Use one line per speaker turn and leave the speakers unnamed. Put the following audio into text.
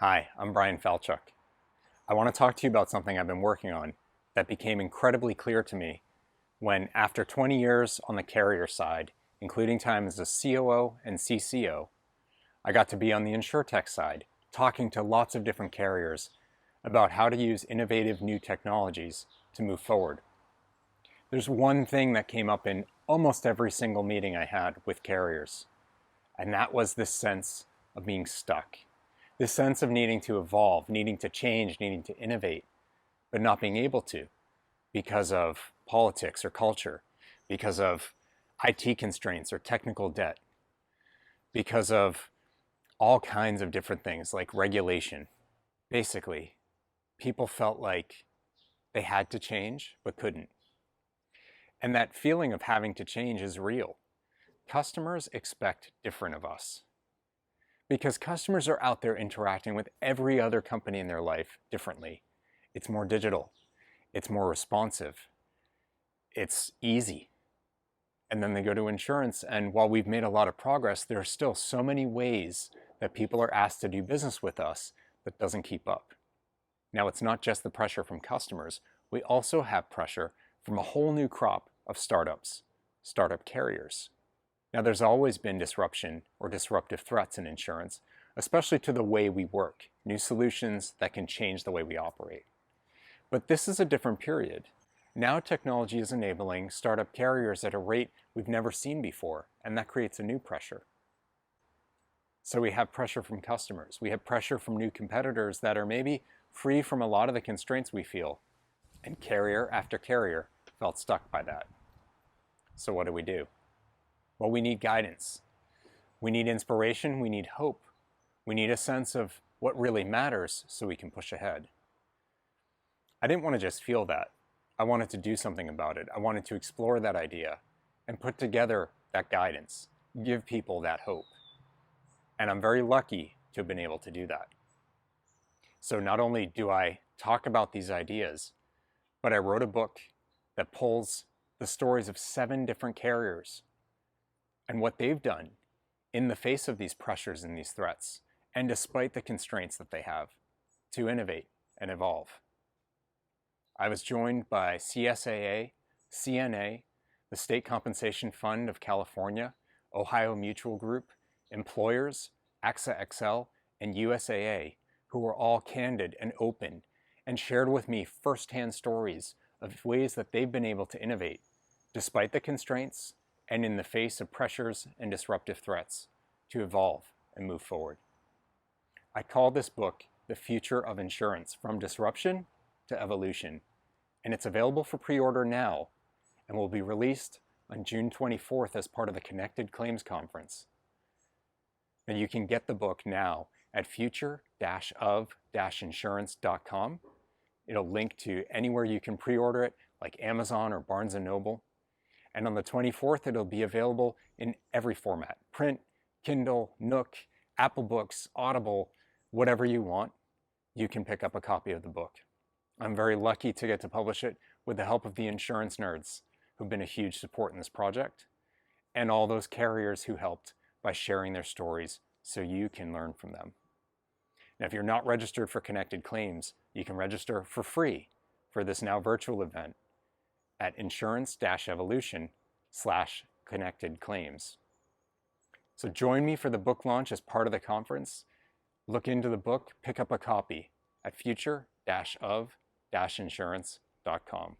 Hi, I'm Bryan Falchuk. I want to talk to you about something I've been working on that became incredibly clear to me when, after 20 years on the carrier side, including time as a COO and CCO, I got to be on the InsureTech side, talking to lots of different carriers about how to use innovative new technologies to move forward. There's one thing that came up in almost every single meeting I had with carriers, and that was this sense of being stuck. This sense of needing to evolve, needing to change, needing to innovate, but not being able to because of politics or culture, because of IT constraints or technical debt, because of all kinds of different things like regulation. Basically, people felt like they had to change but couldn't. And that feeling of having to change is real. Customers expect different of us, because customers are out there interacting with every other company in their life differently. It's more digital, it's more responsive, it's easy. And then they go to insurance, and while we've made a lot of progress, there are still so many ways that people are asked to do business with us that doesn't keep up. Now, it's not just the pressure from customers. We also have pressure from a whole new crop of startups, startup carriers. Now, there's always been disruption or disruptive threats in insurance, especially to the way we work, new solutions that can change the way we operate. But this is a different period. Now technology is enabling startup carriers at a rate we've never seen before, and that creates a new pressure. So we have pressure from customers. We have pressure from new competitors that are maybe free from a lot of the constraints we feel, and carrier after carrier felt stuck by that. So what do? Well, we need guidance. We need inspiration. We need hope. We need a sense of what really matters so we can push ahead. I didn't want to just feel that. I wanted to do something about it. I wanted to explore that idea and put together that guidance, give people that hope. And I'm very lucky to have been able to do that. So not only do I talk about these ideas, but I wrote a book that pulls the stories of 7 different carriers and what they've done in the face of these pressures and these threats, and despite the constraints that they have, to innovate and evolve. I was joined by CSAA, CNA, the State Compensation Fund of California, Ohio Mutual Group, employers, AXA XL and USAA, who were all candid and open and shared with me firsthand stories of ways that they've been able to innovate despite the constraints and in the face of pressures and disruptive threats to evolve and move forward. I call this book The Future of Insurance: From Disruption to Evolution, and it's available for pre-order now and will be released on June 24th as part of the Connected Claims Conference. And you can get the book now at future-of-insurance.com. It'll link to anywhere you can pre-order it, like Amazon or Barnes & Noble. And on the 24th, it'll be available in every format: print, Kindle, Nook, Apple Books, Audible, whatever you want, you can pick up a copy of the book. I'm very lucky to get to publish it with the help of the insurance nerds who've been a huge support in this project, and all those carriers who helped by sharing their stories so you can learn from them. Now, if you're not registered for Connected Claims, you can register for free for this now virtual event at insurance-evolution/connected-claims. So join me for the book launch as part of the conference. Look into the book, pick up a copy at future-of-insurance.com.